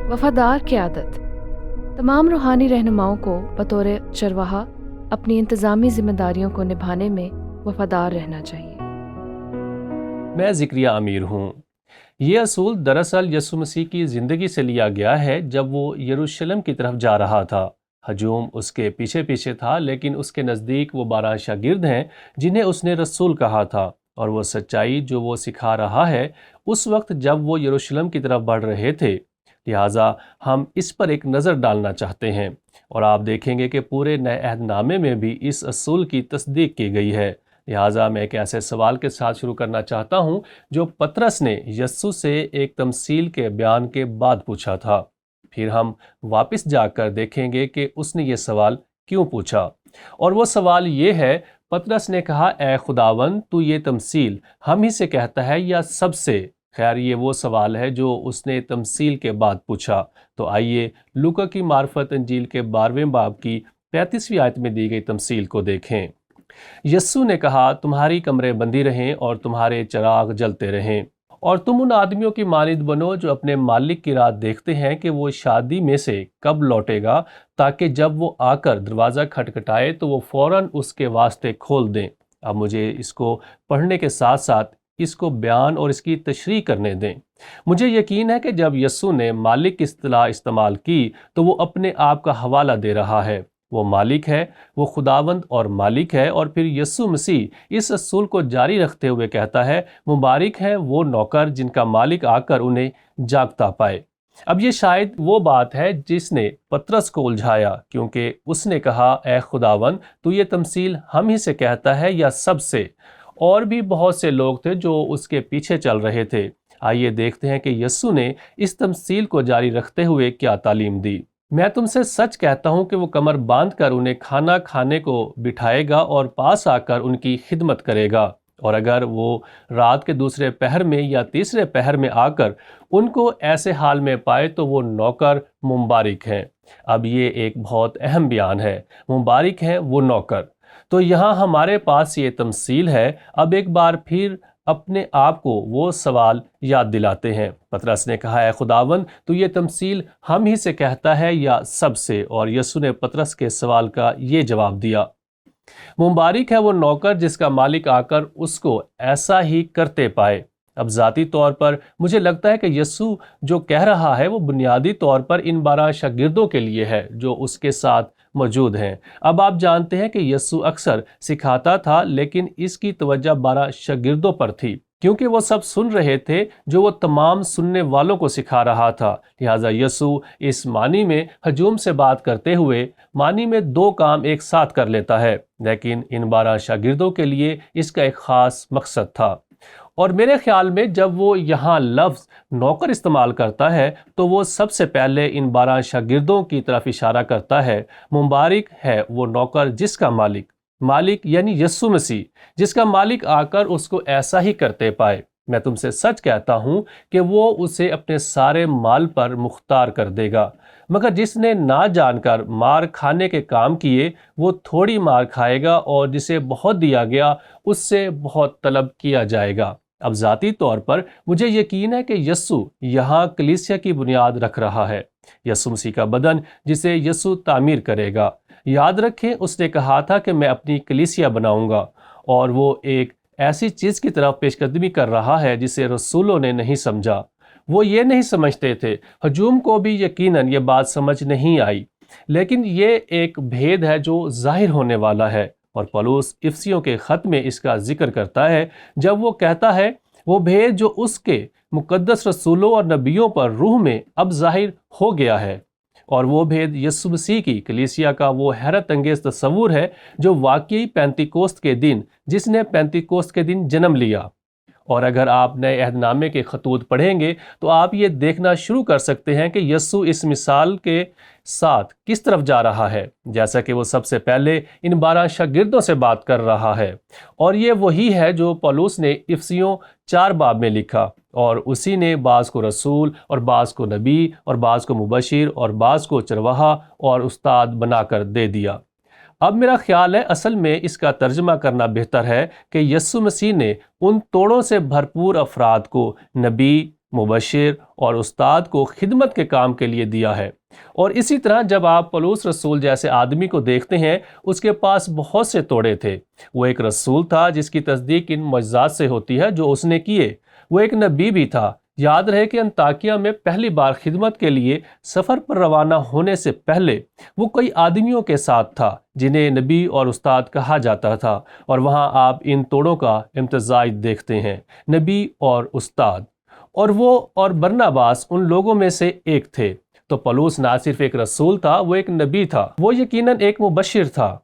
وفادار کی عادت۔ تمام روحانی رہنماؤں کو بطور چرواہا اپنی انتظامی ذمہ داریوں کو نبھانے میں وفادار رہنا چاہیے۔ میں زکریا امیر ہوں۔ یہ اصول دراصل یسوع مسیح کی زندگی سے لیا گیا ہے جب وہ یروشلم کی طرف جا رہا تھا۔ ہجوم اس کے پیچھے پیچھے تھا، لیکن اس کے نزدیک وہ 12 شاگرد ہیں جنہیں اس نے رسول کہا تھا، اور وہ سچائی جو وہ سکھا رہا ہے اس وقت جب وہ یروشلم کی طرف بڑھ رہے تھے۔ لہٰذا ہم اس پر ایک نظر ڈالنا چاہتے ہیں، اور آپ دیکھیں گے کہ پورے نئے عہد نامے میں بھی اس اصول کی تصدیق کی گئی ہے۔ لہٰذا میں ایک ایسے سوال کے ساتھ شروع کرنا چاہتا ہوں جو پطرس نے یسوع سے ایک تمثیل کے بیان کے بعد پوچھا تھا۔ پھر ہم واپس جا کر دیکھیں گے کہ اس نے یہ سوال کیوں پوچھا، اور وہ سوال یہ ہے، پطرس نے کہا، اے خداوند، تو یہ تمثیل ہم ہی سے کہتا ہے یا سب سے؟ خیر، یہ وہ سوال ہے جو اس نے تمثیل کے بعد پوچھا۔ تو آئیے لوکا کی معرفت انجیل کے 12ویں باب کی 35ویں آیت میں دی گئی تمثیل کو دیکھیں۔ یسوع نے کہا، تمہاری کمریں بندی رہیں اور تمہارے چراغ جلتے رہیں، اور تم ان آدمیوں کی مانند بنو جو اپنے مالک کی رات دیکھتے ہیں کہ وہ شادی میں سے کب لوٹے گا، تاکہ جب وہ آ کر دروازہ کھٹکھٹائے تو وہ فوراً اس کے واسطے کھول دیں۔ اب مجھے اس کو پڑھنے کے ساتھ ساتھ اس کو بیان اور اس کی تشریح کرنے دیں۔ مجھے یقین ہے کہ جب یسوع نے مالک کی اصطلاح استعمال کی تو وہ اپنے آپ کا حوالہ دے رہا ہے۔ وہ مالک ہے، وہ خداوند اور مالک ہے، اور پھر یسوع مسیح اس اصول کو جاری رکھتے ہوئے کہتا ہے، مبارک ہے وہ نوکر جن کا مالک آ کر انہیں جاگتا پائے۔ اب یہ شاید وہ بات ہے جس نے پطرس کو الجھایا، کیونکہ اس نے کہا، اے خداوند، تو یہ تمثیل ہم ہی سے کہتا ہے یا سب سے؟ اور بھی بہت سے لوگ تھے جو اس کے پیچھے چل رہے تھے۔ آئیے دیکھتے ہیں کہ یسوع نے اس تمثیل کو جاری رکھتے ہوئے کیا تعلیم دی۔ میں تم سے سچ کہتا ہوں کہ وہ کمر باندھ کر انہیں کھانا کھانے کو بٹھائے گا اور پاس آ کر ان کی خدمت کرے گا، اور اگر وہ رات کے دوسرے پہر میں یا تیسرے پہر میں آ کر ان کو ایسے حال میں پائے تو وہ نوکر مبارک ہیں۔ اب یہ ایک بہت اہم بیان ہے، مبارک ہیں وہ نوکر۔ تو یہاں ہمارے پاس یہ تمثیل ہے۔ اب ایک بار پھر اپنے آپ کو وہ سوال یاد دلاتے ہیں۔ پطرس نے کہا، اے خداوند، تو یہ تمثیل ہم ہی سے کہتا ہے یا سب سے؟ اور یسوع نے پطرس کے سوال کا یہ جواب دیا، مبارک ہے وہ نوکر جس کا مالک آ کر اس کو ایسا ہی کرتے پائے۔ اب ذاتی طور پر مجھے لگتا ہے کہ یسوع جو کہہ رہا ہے وہ بنیادی طور پر ان 12 شاگردوں کے لیے ہے جو اس کے ساتھ موجود ہیں۔ اب آپ جانتے ہیں کہ یسوع اکثر سکھاتا تھا، لیکن اس کی توجہ 12 شاگردوں پر تھی، کیونکہ وہ سب سن رہے تھے جو وہ تمام سننے والوں کو سکھا رہا تھا۔ لہٰذا یسوع اس معنی میں ہجوم سے بات کرتے ہوئے معنی میں 2 کام ایک ساتھ کر لیتا ہے، لیکن ان 12 شاگردوں کے لیے اس کا ایک خاص مقصد تھا۔ اور میرے خیال میں جب وہ یہاں لفظ نوکر استعمال کرتا ہے تو وہ سب سے پہلے ان 12 شاگردوں کی طرف اشارہ کرتا ہے۔ مبارک ہے وہ نوکر جس کا مالک یعنی یسوع مسیح، جس کا مالک آ کر اس کو ایسا ہی کرتے پائے۔ میں تم سے سچ کہتا ہوں کہ وہ اسے اپنے سارے مال پر مختار کر دے گا، مگر جس نے نہ جان کر مار کھانے کے کام کیے وہ تھوڑی مار کھائے گا، اور جسے بہت دیا گیا اس سے بہت طلب کیا جائے گا۔ اب ذاتی طور پر مجھے یقین ہے کہ یسوع یہاں کلیسیا کی بنیاد رکھ رہا ہے، یسوع مسیح کا بدن جسے یسوع تعمیر کرے گا۔ یاد رکھیں اس نے کہا تھا کہ میں اپنی کلیسیا بناؤں گا، اور وہ ایک ایسی چیز کی طرف پیش قدمی کر رہا ہے جسے رسولوں نے نہیں سمجھا۔ وہ یہ نہیں سمجھتے تھے، ہجوم کو بھی یقیناً یہ بات سمجھ نہیں آئی، لیکن یہ ایک بھید ہے جو ظاہر ہونے والا ہے، اور پولس افسیوں کے خط میں اس کا ذکر کرتا ہے جب وہ کہتا ہے، وہ بھید جو اس کے مقدس رسولوں اور نبیوں پر روح میں اب ظاہر ہو گیا ہے، اور وہ بھید یسوع مسیح کی کلیسیا کا وہ حیرت انگیز تصور ہے جو واقعی پینتیکوست کے دن، جس نے پینتیکوست کے دن جنم لیا۔ اور اگر آپ نئے عہد نامے کے خطوط پڑھیں گے تو آپ یہ دیکھنا شروع کر سکتے ہیں کہ یسوع اس مثال کے ساتھ کس طرف جا رہا ہے، جیسا کہ وہ سب سے پہلے ان 12 شاگردوں سے بات کر رہا ہے، اور یہ وہی ہے جو پولس نے افسیوں 4 باب میں لکھا، اور اسی نے بعض کو رسول اور بعض کو نبی اور بعض کو مبشر اور بعض کو چرواہا اور استاد بنا کر دے دیا۔ اب میرا خیال ہے اصل میں اس کا ترجمہ کرنا بہتر ہے کہ یسوع مسیح نے ان توڑوں سے بھرپور افراد کو نبی، مبشر اور استاد کو خدمت کے کام کے لیے دیا ہے۔ اور اسی طرح جب آپ پولس رسول جیسے آدمی کو دیکھتے ہیں، اس کے پاس بہت سے توڑے تھے۔ وہ ایک رسول تھا جس کی تصدیق ان معجزات سے ہوتی ہے جو اس نے کیے۔ وہ ایک نبی بھی تھا۔ یاد رہے کہ انطاکیہ میں پہلی بار خدمت کے لیے سفر پر روانہ ہونے سے پہلے وہ کئی آدمیوں کے ساتھ تھا جنہیں نبی اور استاد کہا جاتا تھا، اور وہاں آپ ان توڑوں کا امتزاج دیکھتے ہیں، نبی اور استاد۔ اور وہ اور برناباس ان لوگوں میں سے ایک تھے۔ تو پولس نہ صرف ایک رسول تھا، وہ ایک نبی تھا، وہ یقیناً ایک مبشر تھا،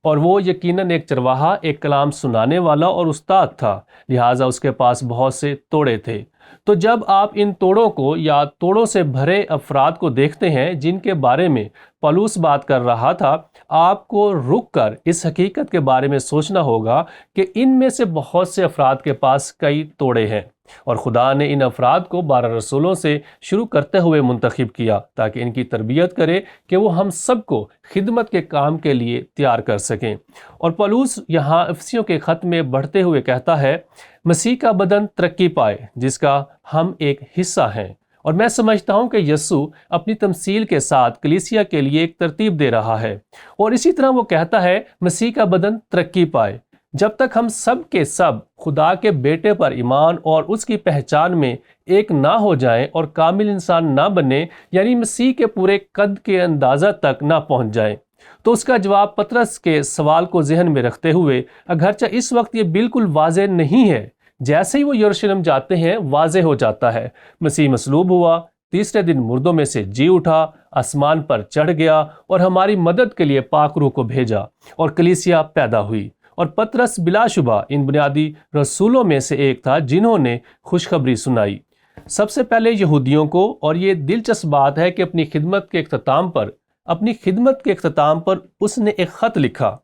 اور وہ یقیناً ایک چرواہا، ایک کلام سنانے والا اور استاد تھا، لہٰذا اس کے پاس بہت سے توڑے تھے۔ تو جب آپ ان توڑوں کو یا توڑوں سے بھرے افراد کو دیکھتے ہیں جن کے بارے میں پولس بات کر رہا تھا، آپ کو رک کر اس حقیقت کے بارے میں سوچنا ہوگا کہ ان میں سے بہت سے افراد کے پاس کئی توڑے ہیں، اور خدا نے ان افراد کو 12 رسولوں سے شروع کرتے ہوئے منتخب کیا تاکہ ان کی تربیت کرے کہ وہ ہم سب کو خدمت کے کام کے لیے تیار کر سکیں۔ اور پولس یہاں افسیوں کے خط میں بڑھتے ہوئے کہتا ہے، مسیح کا بدن ترقی پائے جس کا ہم ایک حصہ ہیں۔ اور میں سمجھتا ہوں کہ یسوع اپنی تمثیل کے ساتھ کلیسیا کے لیے ایک ترتیب دے رہا ہے، اور اسی طرح وہ کہتا ہے مسیح کا بدن ترقی پائے۔ جب تک ہم سب کے سب خدا کے بیٹے پر ایمان اور اس کی پہچان میں ایک نہ ہو جائیں اور کامل انسان نہ بنے، یعنی مسیح کے پورے قد کے اندازہ تک نہ پہنچ جائیں۔ تو اس کا جواب پطرس کے سوال کو ذہن میں رکھتے ہوئے، اگرچہ اس وقت یہ بالکل واضح نہیں ہے، جیسے ہی وہ یروشلم جاتے ہیں واضح ہو جاتا ہے۔ مسیح مصلوب ہوا، تیسرے دن مردوں میں سے جی اٹھا، آسمان پر چڑھ گیا اور ہماری مدد کے لیے پاک روح کو بھیجا، اور کلیسیا پیدا ہوئی۔ اور پطرس بلا شبہ ان بنیادی رسولوں میں سے ایک تھا جنہوں نے خوشخبری سنائی، سب سے پہلے یہودیوں کو۔ اور یہ دلچسپ بات ہے کہ اپنی خدمت کے اختتام پر اس نے ایک خط لکھا،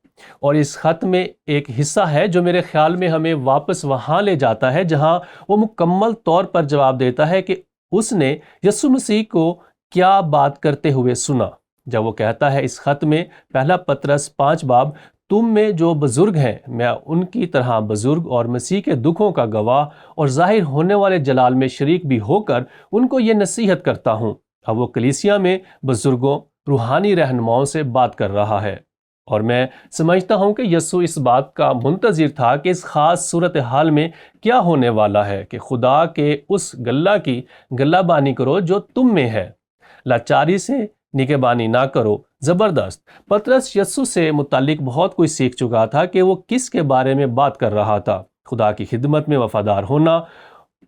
اور اس خط میں ایک حصہ ہے جو میرے خیال میں ہمیں واپس وہاں لے جاتا ہے جہاں وہ مکمل طور پر جواب دیتا ہے کہ اس نے یسوع مسیح کو کیا بات کرتے ہوئے سنا، جب وہ کہتا ہے اس خط میں، پہلا پطرس 5 باب، تم میں جو بزرگ ہیں میں ان کی طرح بزرگ اور مسیح کے دکھوں کا گواہ اور ظاہر ہونے والے جلال میں شریک بھی ہو کر ان کو یہ نصیحت کرتا ہوں۔ اب وہ کلیسیا میں بزرگوں، روحانی رہنماؤں سے بات کر رہا ہے، اور میں سمجھتا ہوں کہ یسوع اس بات کا منتظر تھا کہ اس خاص صورتحال میں کیا ہونے والا ہے کہ خدا کے اس گلہ کی گلہ بانی کرو جو تم میں ہے، لاچاری سے نگہبانی نہ کرو۔ زبردست! پطرس یسوع سے متعلق بہت کچھ سیکھ چکا تھا کہ وہ کس کے بارے میں بات کر رہا تھا، خدا کی خدمت میں وفادار ہونا،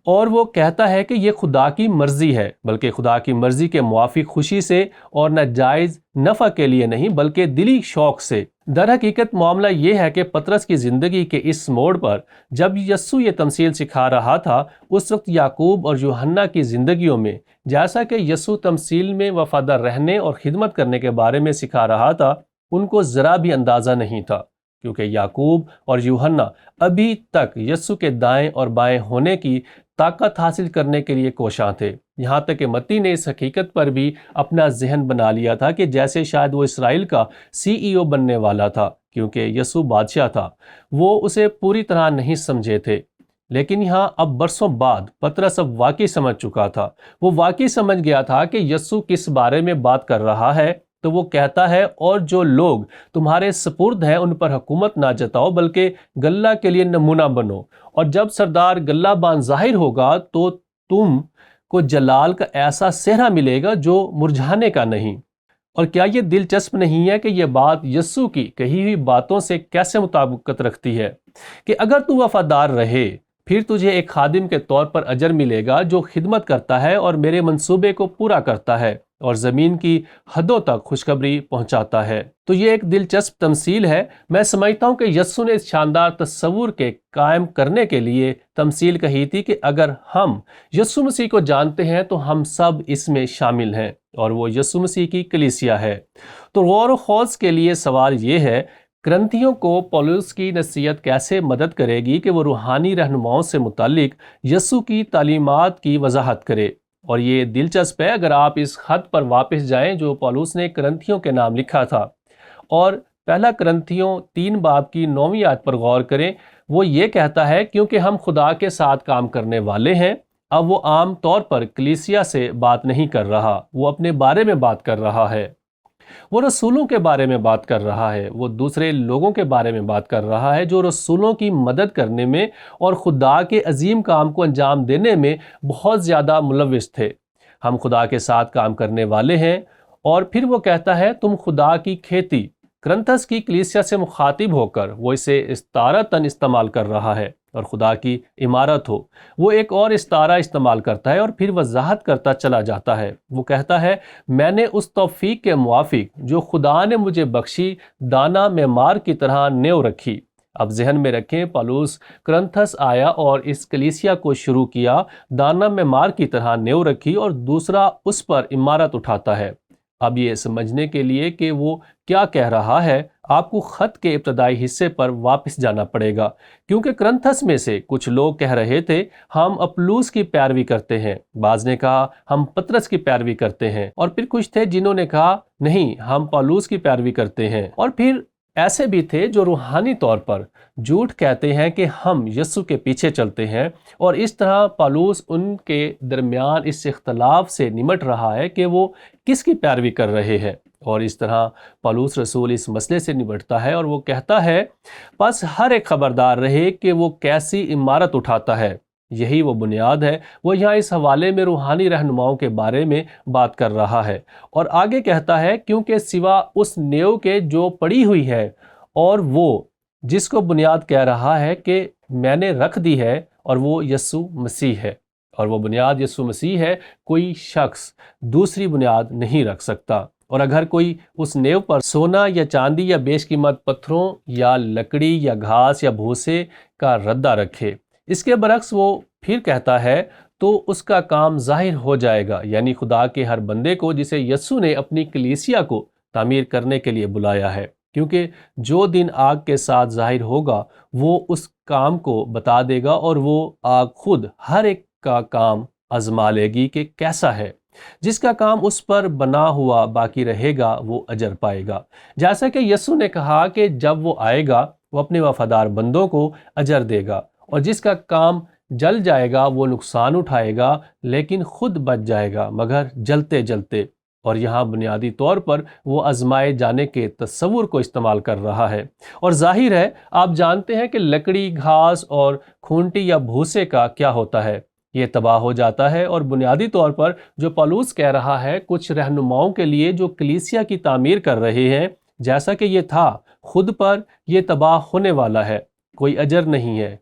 اور وہ کہتا ہے کہ یہ خدا کی مرضی ہے، بلکہ خدا کی مرضی کے موافق خوشی سے اور ناجائز نفع کے لیے نہیں بلکہ دلی شوق سے۔ در حقیقت معاملہ یہ ہے کہ پطرس کی زندگی کے اس موڑ پر جب یسوع یہ تمثیل سکھا رہا تھا، اس وقت یعقوب اور یوحنا کی زندگیوں میں، جیسا کہ یسوع تمثیل میں وفادار رہنے اور خدمت کرنے کے بارے میں سکھا رہا تھا، ان کو ذرا بھی اندازہ نہیں تھا، کیونکہ یعقوب اور یوحنا ابھی تک یسوع کے دائیں اور بائیں ہونے کی طاقت حاصل کرنے کے لیے کوشاں تھے، یہاں تک کہ متی نے اس حقیقت پر بھی اپنا ذہن بنا لیا تھا کہ جیسے شاید وہ اسرائیل کا CEO بننے والا تھا، کیونکہ یسوع بادشاہ تھا۔ وہ اسے پوری طرح نہیں سمجھے تھے، لیکن یہاں اب برسوں بعد پطرس اب واقعی سمجھ چکا تھا۔ وہ واقعی سمجھ گیا تھا کہ یسوع کس بارے میں بات کر رہا ہے۔ تو وہ کہتا ہے، اور جو لوگ تمہارے سپرد ہیں ان پر حکومت نہ جتاؤ بلکہ گلہ کے لیے نمونہ بنو، اور جب سردار گلہ بان ظاہر ہوگا تو تم کو جلال کا ایسا صحرا ملے گا جو مرجھانے کا نہیں۔ اور کیا یہ دلچسپ نہیں ہے کہ یہ بات یسوع کی کہی ہوئی باتوں سے کیسے مطابقت رکھتی ہے کہ اگر تو وفادار رہے پھر تجھے ایک خادم کے طور پر اجر ملے گا جو خدمت کرتا ہے اور میرے منصوبے کو پورا کرتا ہے اور زمین کی حدوں تک خوشخبری پہنچاتا ہے۔ تو یہ ایک دلچسپ تمثیل ہے۔ میں سمجھتا ہوں کہ یسوع نے اس شاندار تصور کے قائم کرنے کے لیے تمثیل کہی تھی کہ اگر ہم یسوع مسیح کو جانتے ہیں تو ہم سب اس میں شامل ہیں، اور وہ یسوع مسیح کی کلیسیا ہے۔ تو غور و خوض کے لیے سوال یہ ہے، کرنتھیوں کو پولس کی نصیحت کیسے مدد کرے گی کہ وہ روحانی رہنماؤں سے متعلق یسوع کی تعلیمات کی وضاحت کرے؟ اور یہ دلچسپ ہے، اگر آپ اس خط پر واپس جائیں جو پولس نے کرنتھیوں کے نام لکھا تھا، اور پہلا کرنتھیوں 3 باب کی 9ویں آیت پر غور کریں، وہ یہ کہتا ہے، کیونکہ ہم خدا کے ساتھ کام کرنے والے ہیں اب وہ عام طور پر کلیسیا سے بات نہیں کر رہا، وہ اپنے بارے میں بات کر رہا ہے، وہ رسولوں کے بارے میں بات کر رہا ہے، وہ دوسرے لوگوں کے بارے میں بات کر رہا ہے جو رسولوں کی مدد کرنے میں اور خدا کے عظیم کام کو انجام دینے میں بہت زیادہ ملوث تھے۔ ہم خدا کے ساتھ کام کرنے والے ہیں، اور پھر وہ کہتا ہے تم خدا کی کھیتی۔ کرنتھس کی کلیسیا سے مخاطب ہو کر وہ اسے استعارتاً استعمال کر رہا ہے، اور خدا کی عمارت ہو وہ ایک اور استعارہ استعمال کرتا ہے اور پھر وضاحت کرتا چلا جاتا ہے۔ وہ کہتا ہے میں نے اس توفیق کے موافق جو خدا نے مجھے بخشی دانہ معمار کی طرح نیو رکھی۔ اب ذہن میں رکھیں، پالوس کرنتھس آیا اور اس کلیسیا کو شروع کیا، دانہ معمار کی طرح نیو رکھی، اور دوسرا اس پر عمارت اٹھاتا ہے۔ اب یہ سمجھنے کے لیے کہ وہ کیا کہہ رہا ہے، آپ کو خط کے ابتدائی حصے پر واپس جانا پڑے گا، کیونکہ کرنتھس میں سے کچھ لوگ کہہ رہے تھے ہم اپلوس کی پیروی کرتے ہیں، بعض نے کہا ہم پترس کی پیروی کرتے ہیں، اور پھر کچھ تھے جنہوں نے کہا نہیں ہم پالوس کی پیروی کرتے ہیں، اور پھر ایسے بھی تھے جو روحانی طور پر جھوٹ کہتے ہیں کہ ہم یسوع کے پیچھے چلتے ہیں، اور اس طرح پالوس ان کے درمیان اس اختلاف سے نمٹ رہا ہے کہ وہ کس کی پیروی کر رہے ہیں، اور اس طرح پالوس رسول اس مسئلے سے نمٹتا ہے اور وہ کہتا ہے پس ہر ایک خبردار رہے کہ وہ کیسی عمارت اٹھاتا ہے، یہی وہ بنیاد ہے۔ وہ یہاں اس حوالے میں روحانی رہنماؤں کے بارے میں بات کر رہا ہے، اور آگے کہتا ہے کیونکہ سوا اس نیو کے جو پڑی ہوئی ہے، اور وہ جس کو بنیاد کہہ رہا ہے کہ میں نے رکھ دی ہے، اور وہ یسوع مسیح ہے، اور وہ بنیاد یسوع مسیح ہے، کوئی شخص دوسری بنیاد نہیں رکھ سکتا۔ اور اگر کوئی اس نیو پر سونا یا چاندی یا بیش قیمت پتھروں یا لکڑی یا گھاس یا بھوسے کا ردہ رکھے، اس کے برعکس وہ پھر کہتا ہے تو اس کا کام ظاہر ہو جائے گا، یعنی خدا کے ہر بندے کو جسے یسوع نے اپنی کلیسیا کو تعمیر کرنے کے لیے بلایا ہے، کیونکہ جو دن آگ کے ساتھ ظاہر ہوگا وہ اس کام کو بتا دے گا، اور وہ آگ خود ہر ایک کا کام آزما لے گی کہ کیسا ہے۔ جس کا کام اس پر بنا ہوا باقی رہے گا وہ اجر پائے گا، جیسا کہ یسوع نے کہا کہ جب وہ آئے گا وہ اپنے وفادار بندوں کو اجر دے گا، اور جس کا کام جل جائے گا وہ نقصان اٹھائے گا لیکن خود بچ جائے گا مگر جلتے جلتے۔ اور یہاں بنیادی طور پر وہ آزمائے جانے کے تصور کو استعمال کر رہا ہے، اور ظاہر ہے آپ جانتے ہیں کہ لکڑی، گھاس اور کھونٹی یا بھوسے کا کیا ہوتا ہے، یہ تباہ ہو جاتا ہے۔ اور بنیادی طور پر جو پالوس کہہ رہا ہے کچھ رہنماؤں کے لیے جو کلیسیا کی تعمیر کر رہے ہیں، جیسا کہ یہ تھا خود پر یہ تباہ ہونے والا ہے، کوئی اجر نہیں ہے،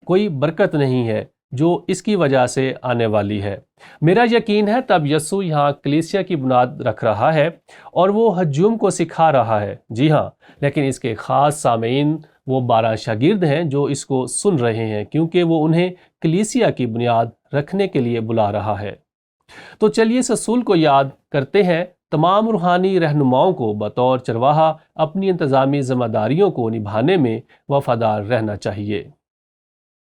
کوئی برکت نہیں ہے جو اس کی وجہ سے آنے والی ہے۔ میرا یقین ہے تب یسوع یہاں کلیسیا کی بنیاد رکھ رہا ہے اور وہ ہجوم کو سکھا رہا ہے، جی ہاں، لیکن اس کے خاص سامعین وہ 12 شاگرد ہیں جو اس کو سن رہے ہیں، کیونکہ وہ انہیں کلیسیا کی بنیاد رکھنے کے لیے بلا رہا ہے۔ تو چلیے اس اصول کو یاد کرتے ہیں، تمام روحانی رہنماؤں کو بطور چرواہا اپنی انتظامی ذمہ داریوں کو نبھانے میں وفادار رہنا چاہیے۔